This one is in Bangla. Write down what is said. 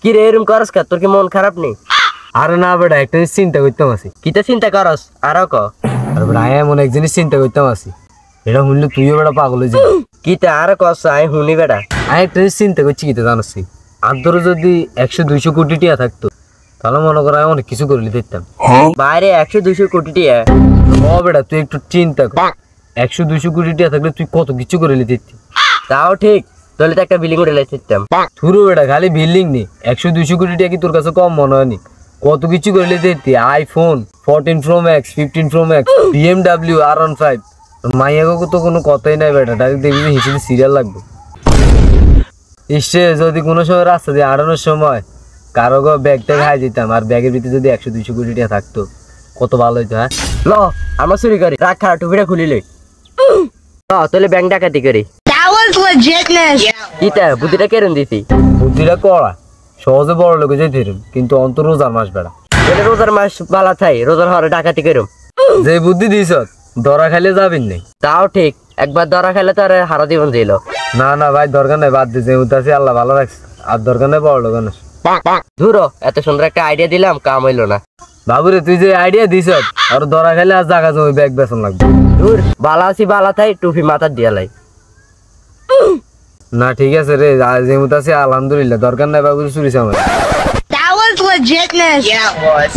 কি রে এরকম করস কা? তোর কি মন খারাপ নেই? আরে না বেটা, একটা জিনিস চিন্তা করতাম আছি। কিতা চিন্তা করস আরো ক? আরে বেটা এমন এক জিনিস চিন্তা করতাম আছি, এটা শুনলে তুইও বেটা পাগল হয়ে যাবি। কিতা আরো কস? আই শুনি বেটা। আমি একটা জিনিস চিন্তা করছি, কিতা জানাচ্ছি, আর ধরো যদি 100-200 কোটি টিয়া থাকতো, তাহলে মনে করো আমি অনেক কিছু করে দিতাম। বাইরে 100-200 কোটি টিয়া? ও বেটা তুই একটু চিন্তা কর, 100-200 কোটি টিয়া থাকলে তুই কত কিছু করে দিতি। তাও ঠিক, তাহলে তো একটা বিল্ডিং করে লাইছিতাম। থুরু বেটা, খালি বিল্ডিং নেই, 100-200 কোটি টিয়া কি তোর কাছে কম মনে হয়নি? কত কিছু করে দিতি, iPhone 14 Pro Max, 15 Pro Max, BMW R15। মাইয়াকে তো কোনো কথাই নাই বেটা, ডাইরেক্ট দেখবি হিসেবে সিরিয়াল লাগবে। ইসে যদি কোনো সময় রাস্তা দিয়ে আড়ানোর সময় কারো ব্যাগটা খাই দিতাম, আর ব্যাগের ভিতরে যদি 100-200 কোটি টাকা থাকতো, কত ভালো হইতো। হ্যাঁ ল আমরা চুরি করি, রাখ খারাপ টুপিটা খুলিলে তাহলে ব্যাংক ডাকাতি করি। কিতা বুদ্ধিটা কেরম দিছি? বুদ্ধিটা করা সহজে বড় লোকে যেতে কিন্তু অন্তর রোজার মাস বেড়া। এটা রোজার মাস বালা থাই, রোজার হরে ডাকাতি করুম। যে বুদ্ধি দিস ধরা খাইলে যাবেন নাই। তাও ঠিক, একবার ধরা খেলে তো আর হারা জীবন দিল। না না ভাই দরকার নাই, বাদ দিয়ে উঠতেছি, আল্লাহ ভালো রাখছে, আর দরকার নাই বড় লোক। ধুরো, এত সুন্দর একটা আইডিয়া দিলাম, কাম হইলো না। বাবুরে তুই যে আইডিয়া দিস, আর ধরা খাইলে আর জায়গা জমি ব্যাগ বেতন লাগবে। ধুর, বালা আছি বালা থাই, টুপি মাথার দিয়া লাই। না ঠিক আছে রে, যেমন আছে আলহামদুলিল্লাহ, দরকার নাই বাবুর চুরিছে আমার। That was legitness. Yeah, it was.